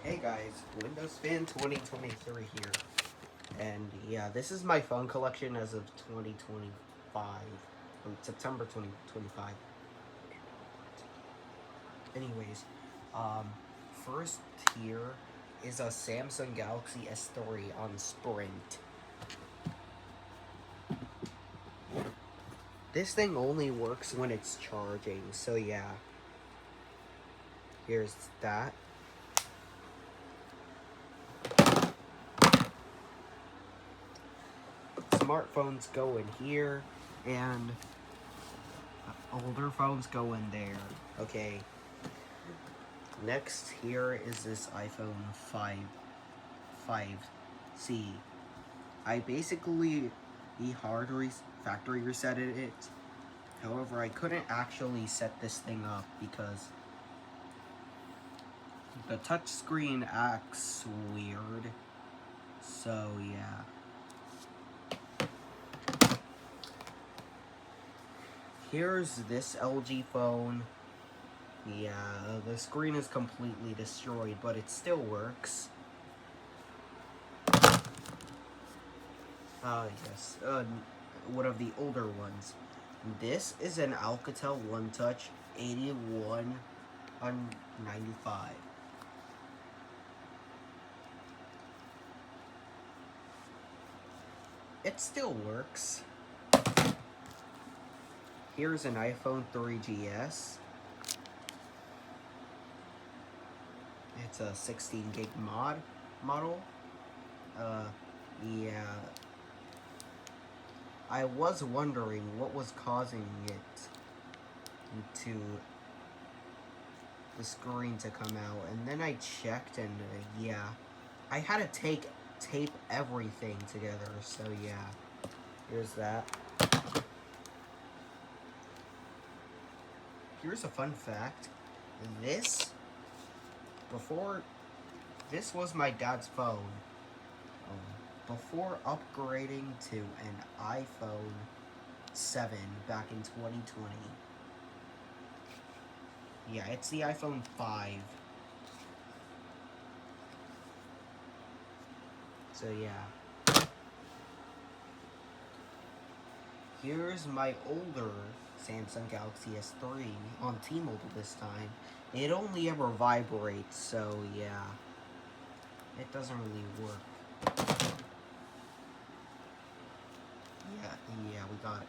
Hey guys, Windows Fan 2023 here. And yeah, this is my phone collection as of 2025. September 2025. Anyways, um, first here is a Samsung Galaxy S3 on Sprint. This thing only works when it's charging, so yeah. Here's that. Smartphones go in here, and older phones go in there. Okay. Next here is this iPhone 5C. I basically factory resetted it. However, I couldn't actually set this thing up because the touchscreen acts weird. So yeah. Here's this LG phone. Yeah, the screen is completely destroyed, but it still works. Yes, one of the older ones. This is an Alcatel One Touch 81 on 95. It still works. Here's an iPhone 3GS. It's a 16 gig model. Yeah. I was wondering what was causing it to the screen to come out, and then I checked, and yeah, I had to tape everything together. So yeah, here's that. Here's a fun fact. This was my dad's phone. Before upgrading to an iPhone 7 back in 2020. Yeah, it's the iPhone 5. So yeah. Here's my older Samsung Galaxy S3 on T-Mobile this time. It only ever vibrates, so yeah. It doesn't really work. Yeah, we got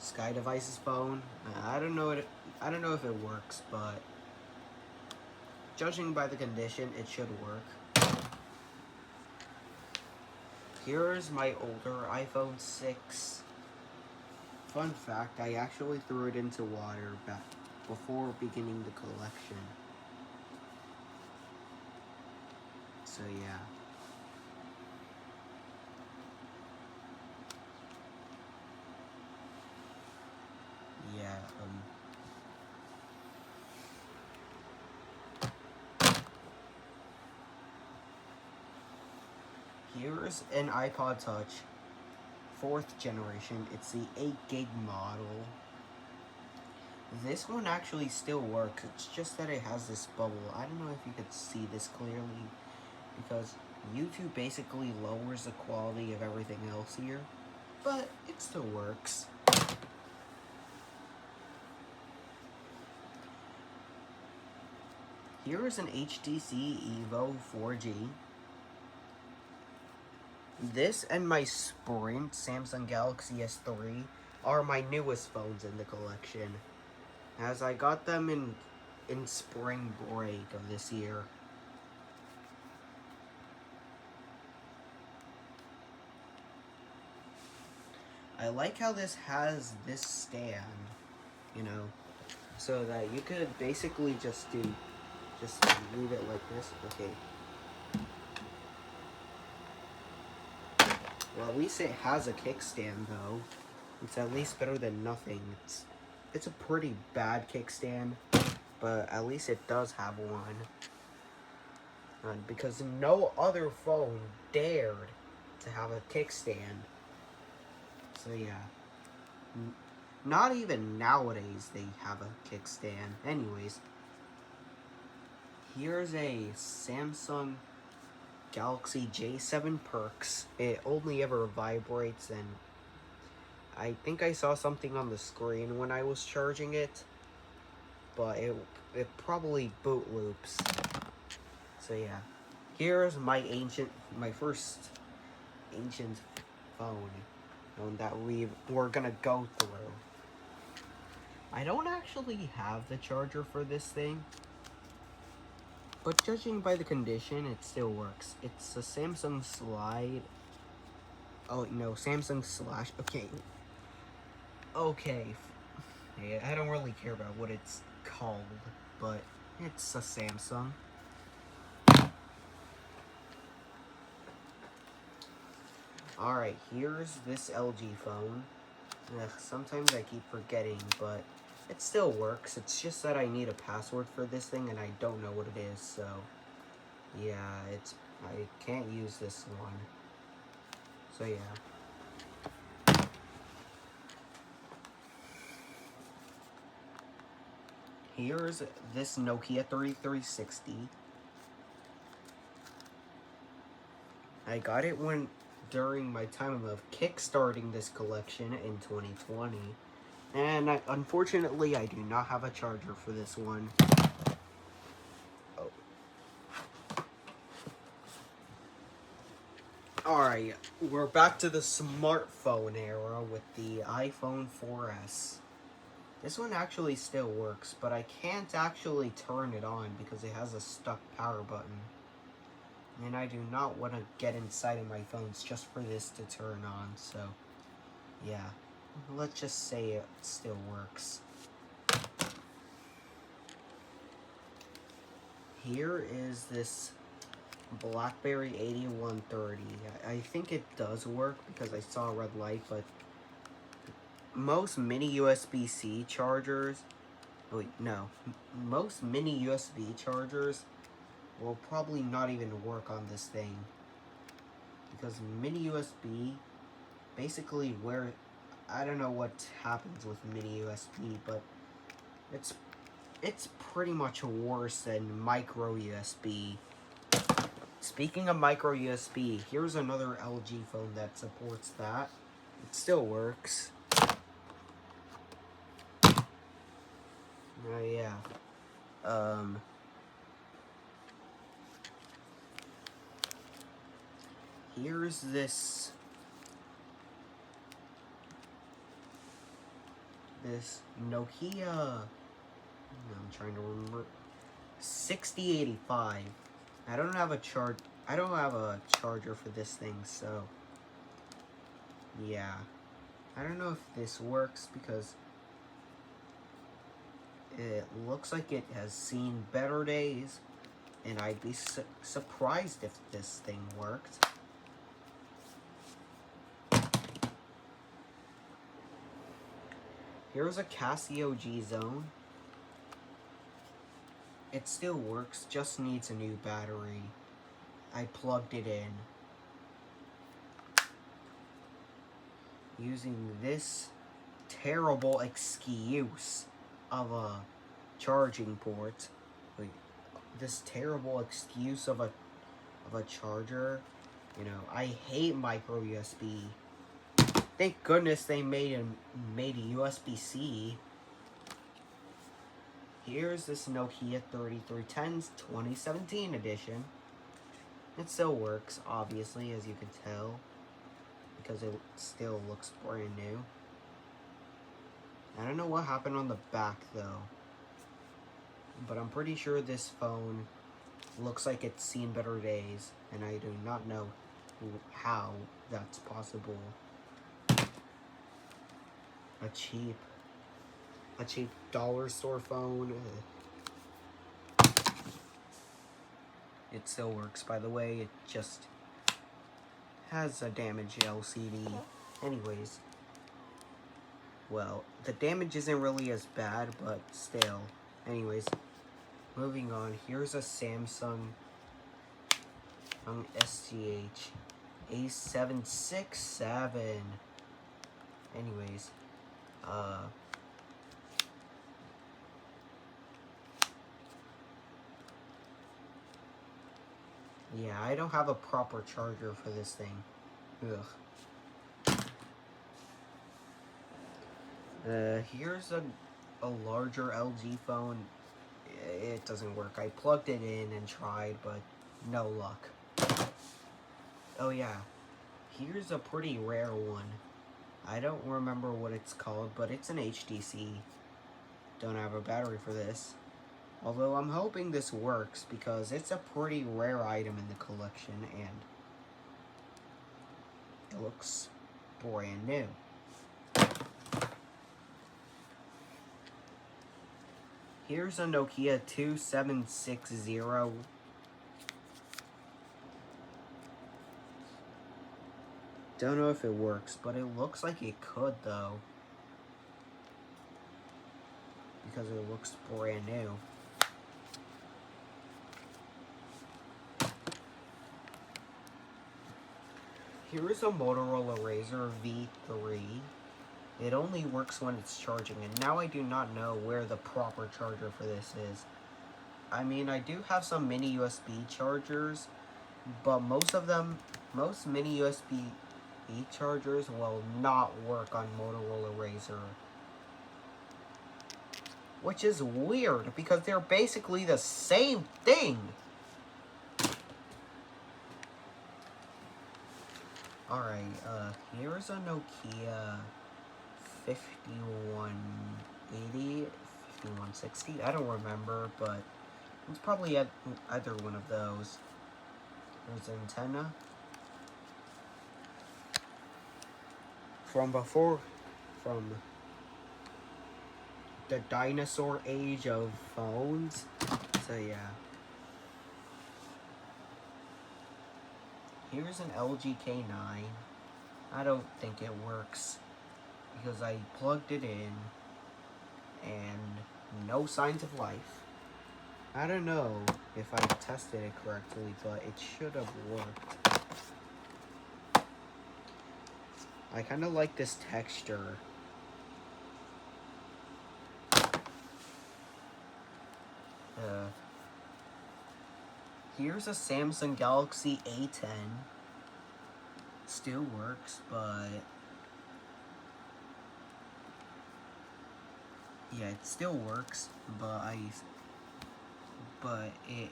Sky Devices phone. I don't know if it works, but judging by the condition, it should work. Here's my older iPhone 6. Fun fact, I actually threw it into water back before beginning the collection. So yeah. Yeah, here's an iPod Touch, 4th generation. It's the 8 gig model. This one actually still works. It's just that it has this bubble. I don't know if you could see this clearly, because YouTube basically lowers the quality of everything else here, but it still works. Here is an HTC Evo 4G. This and my Sprint Samsung Galaxy S3 are my newest phones in the collection, as I got them in spring break of this year. I like how this has this stand, you know, so that you could basically just move it like this. Okay. Well, at least it has a kickstand, though. It's at least better than nothing. It's a pretty bad kickstand, but at least it does have one. Because no other phone dared to have a kickstand. So yeah. Not even nowadays they have a kickstand. Anyways. Here's a Samsung Galaxy J7 Perks. It only ever vibrates, and I think I saw something on the screen when I was charging it, but it probably boot loops. So yeah, here's my first ancient phone that we're gonna go through. I don't actually have the charger for this thing, but judging by the condition, it still works. It's a Samsung Slide. Oh no, Samsung Slash. Okay. Yeah, I don't really care about what it's called, but it's a Samsung. Alright, here's this LG phone. Ugh, sometimes I keep forgetting, but it still works. It's just that I need a password for this thing and I don't know what it is, so yeah, I can't use this one. So yeah. Here's this Nokia 3360. I got it during my time of kickstarting this collection in 2020. And unfortunately, I do not have a charger for this one. Oh. Alright, we're back to the smartphone era with the iPhone 4S. This one actually still works, but I can't actually turn it on because it has a stuck power button. And I do not want to get inside of my phones just for this to turn on, so yeah. Let's just say it still works. Here is this BlackBerry 8130. I think it does work because I saw a red light, but most mini USB-C chargers, most mini USB chargers will probably not even work on this thing. Because mini USB, basically I don't know what happens with mini USB, but it's pretty much worse than micro USB. Speaking of micro USB, here's another LG phone that supports that. It still works. Yeah. Here's this Nokia, I'm trying to remember, 6085. I don't have a charger for this thing, so yeah. I don't know if this works because it looks like it has seen better days, and I'd be surprised if this thing worked. Here's a Casio G-Zone. It still works, just needs a new battery. I plugged it in. Using this terrible excuse of a charging port. This terrible excuse of a charger. You know, I hate micro USB. Thank goodness they made a USB-C. Here's this Nokia 3310's 2017 edition. It still works, obviously, as you can tell, because it still looks brand new. I don't know what happened on the back, though, but I'm pretty sure this phone looks like it's seen better days, and I do not know how that's possible. A cheap dollar store phone. It still works, by the way. It just has a damaged LCD. Anyways, well, the damage isn't really as bad, but still. Anyways, moving on. Here's a Samsung SGH A767. Anyways, Yeah, I don't have a proper charger for this thing. Ugh. Here's a larger LG phone. It doesn't work. I plugged it in and tried, but no luck. Oh yeah, here's a pretty rare one. I don't remember what it's called, but it's an HTC. Don't have a battery for this. Although I'm hoping this works because it's a pretty rare item in the collection and it looks brand new. Here's a Nokia 2760. Don't know if it works, but it looks like it could though. Because it looks brand new. Here is a Motorola Razr V3. It only works when it's charging, and now I do not know where the proper charger for this is. I mean, I do have some mini USB chargers, but most mini USB chargers will not work on Motorola Razr. Which is weird, because they're basically the same thing. Alright, here's a Nokia 5180, 5160, I don't remember, but it's probably either one of those. There's an antenna. From the dinosaur age of phones, so yeah. Here's an LG K9. I don't think it works because I plugged it in and no signs of life. I don't know if I tested it correctly, but it should have worked. I kind of like this texture. Here's a Samsung Galaxy A10. Still works, but yeah, it still works, but it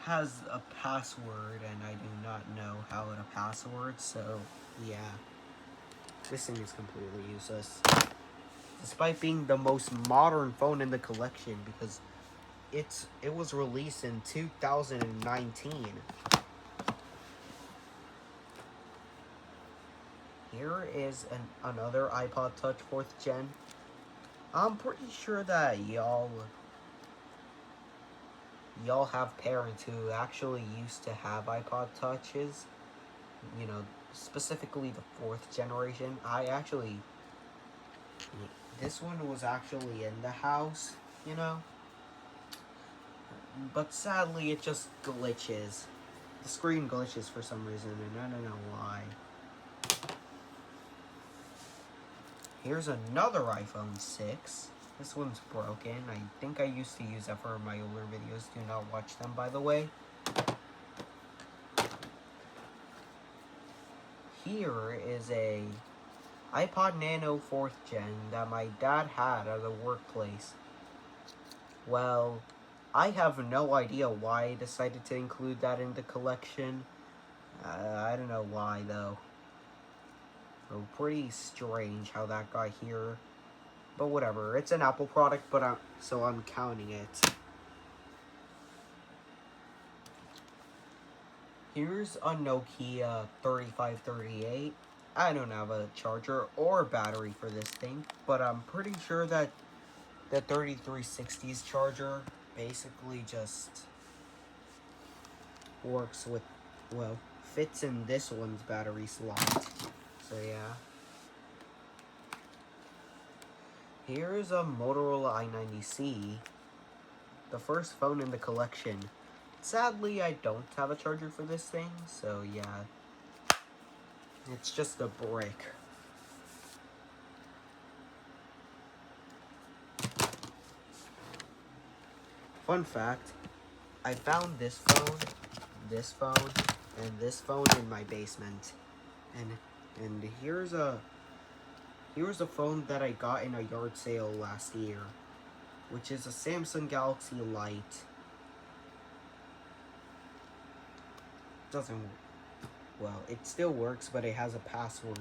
has a password, and I do not know how to password, so yeah. This thing is completely useless. Despite being the most modern phone in the collection, because it was released in 2019. Here is another iPod Touch 4th Gen. I'm pretty sure that y'all have parents who actually used to have iPod Touches. You know, specifically the 4th generation. This one was actually in the house, you know. But sadly, it just glitches. The screen glitches for some reason, and I don't know why. Here's another iPhone 6. This one's broken. I think I used to use that for my older videos. Do not watch them, by the way. Here is a iPod Nano 4th Gen that my dad had at the workplace. Well, I have no idea why I decided to include that in the collection. I don't know why, though. So pretty strange how that got here. But whatever, it's an Apple product, but so I'm counting it. Here's a Nokia 3538. I don't have a charger or battery for this thing, but I'm pretty sure that the 3360's charger basically just works with, well, fits in this one's battery slot. So yeah. Here's a Motorola i90C, the first phone in the collection. Sadly, I don't have a charger for this thing, so yeah. It's just a brick. Fun fact, I found this phone this phone and this phone in my basement. And here's a phone that I got in a yard sale last year, which is a Samsung Galaxy Lite. Doesn't, well, it still works, but it has a password.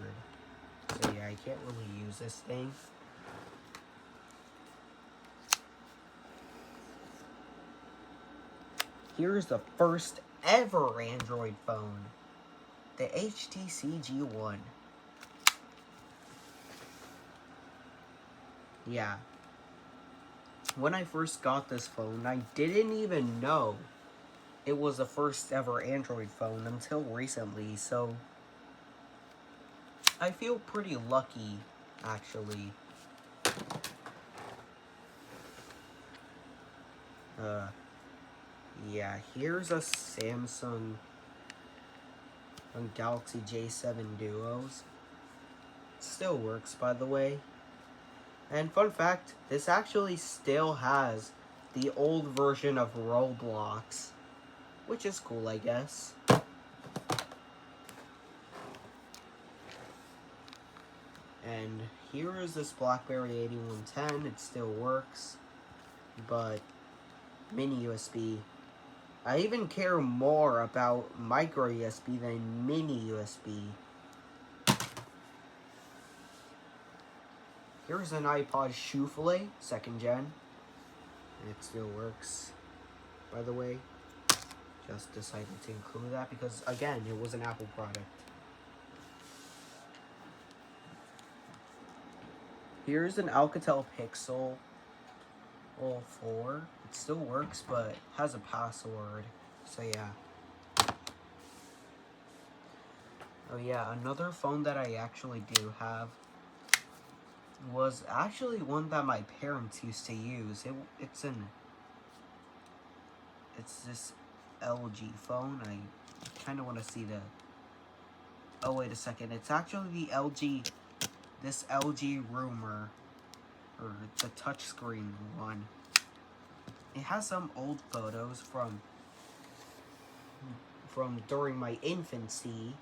So yeah, I can't really use this thing. Here's the first ever Android phone, the HTC G1. Yeah. When I first got this phone, I didn't even know it was the first ever Android phone until recently, so I feel pretty lucky, actually. Yeah, here's a Samsung Galaxy J7 Duos. Still works, by the way. And fun fact, this actually still has the old version of Roblox, which is cool, I guess. And here is this BlackBerry 8110. It still works, but mini USB. I even care more about micro USB than mini USB. Here's an iPod Shuffle, 2nd gen. It still works, by the way. Just decided to include that because, again, it was an Apple product. Here's an Alcatel Pixel 4. It still works, but has a password. So yeah. Oh yeah, another phone that I actually do have was actually one that my parents used to use. It's this LG phone. I kind of want to see the... Oh, wait a second. It's actually the LG... This LG Rumor. Or the touchscreen one. It has some old photos from during my infancy.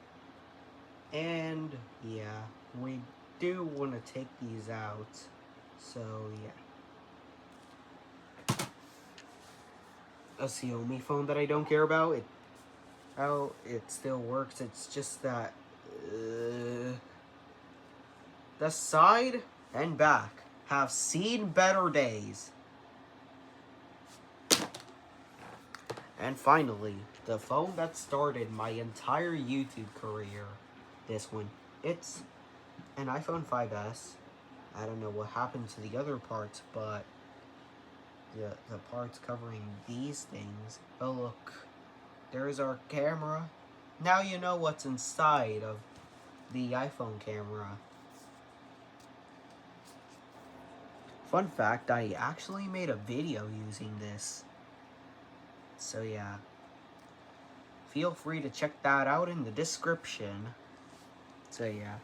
And, yeah. We do want to take these out. So, yeah. A Xiaomi phone that I don't care about. It still works. It's just that the side and back have seen better days. And finally, the phone that started my entire YouTube career. This one. It's an iPhone 5S. I don't know what happened to the other parts, but the parts covering these things. Oh look, there's our camera. Now you know what's inside of the iPhone camera. Fun fact, I actually made a video using this. So yeah. Feel free to check that out in the description. So yeah.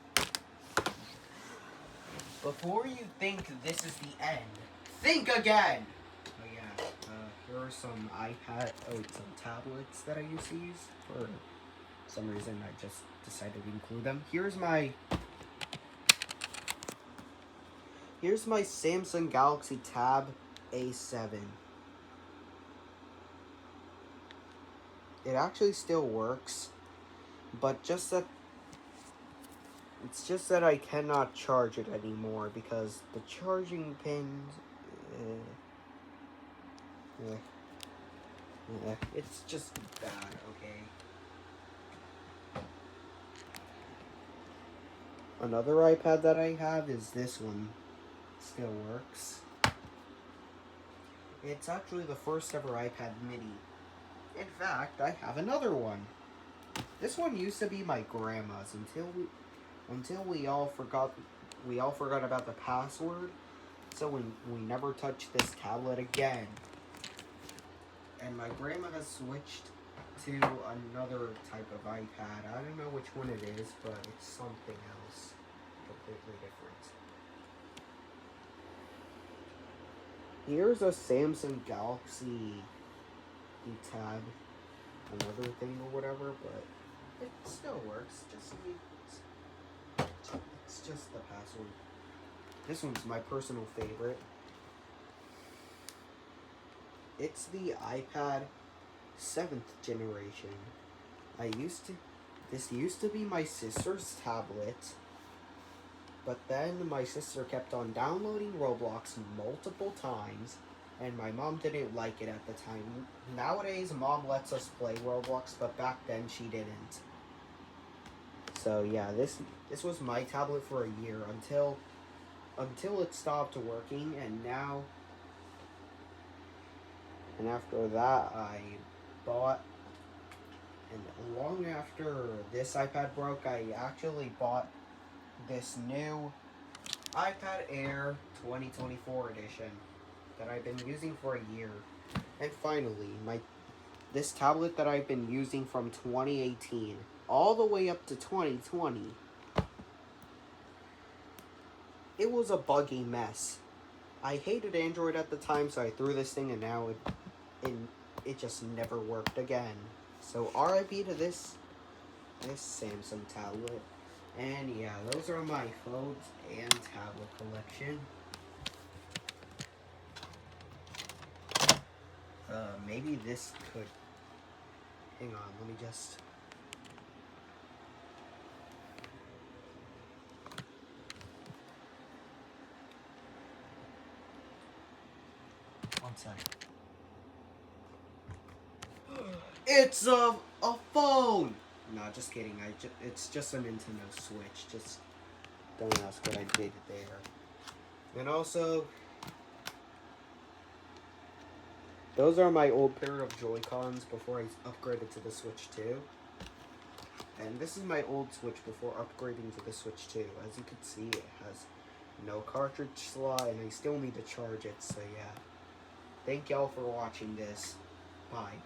Before you think this is the end, think again! Oh yeah, here are some some tablets that I used to use. For some reason, I just decided to include them. Here's my Samsung Galaxy Tab A7. It actually still works, but it's just that I cannot charge it anymore because the charging pins, it's just bad, okay? Another iPad that I have is this one. Still works. It's actually the first ever iPad mini. In fact, I have another one. This one used to be my grandma's until we all forgot about the password, so we never touched this tablet again. And my grandma has switched to another type of iPad. I don't know which one it is, but it's something else completely different. Here's a Samsung Galaxy Tab another thing or whatever, but it still works. It's just the password. This one's my personal favorite. It's the iPad 7th generation. This used to be my sister's tablet, but then my sister kept on downloading Roblox multiple times, and my mom didn't like it at the time. Nowadays, mom lets us play Roblox, but back then she didn't. So yeah, this was my tablet for a year until it stopped working, and after that I bought, and long after this iPad broke, I actually bought this new iPad Air 2024 edition that I've been using for a year. And finally, this tablet that I've been using from 2018 all the way up to 2020, it was a buggy mess. I hated Android at the time, so I threw this thing, and now it just never worked again. So RIP to this Samsung tablet. And yeah, those are my phones and tablet collection. Maybe this could... Hang on, let me just... One second. It's a phone! No, just kidding. It's just a Nintendo Switch. Just don't ask what I did there. And also, those are my old pair of Joy-Cons before I upgraded to the Switch 2. And this is my old Switch before upgrading to the Switch 2. As you can see, it has no cartridge slot, and I still need to charge it, so yeah. Thank y'all for watching this. Bye.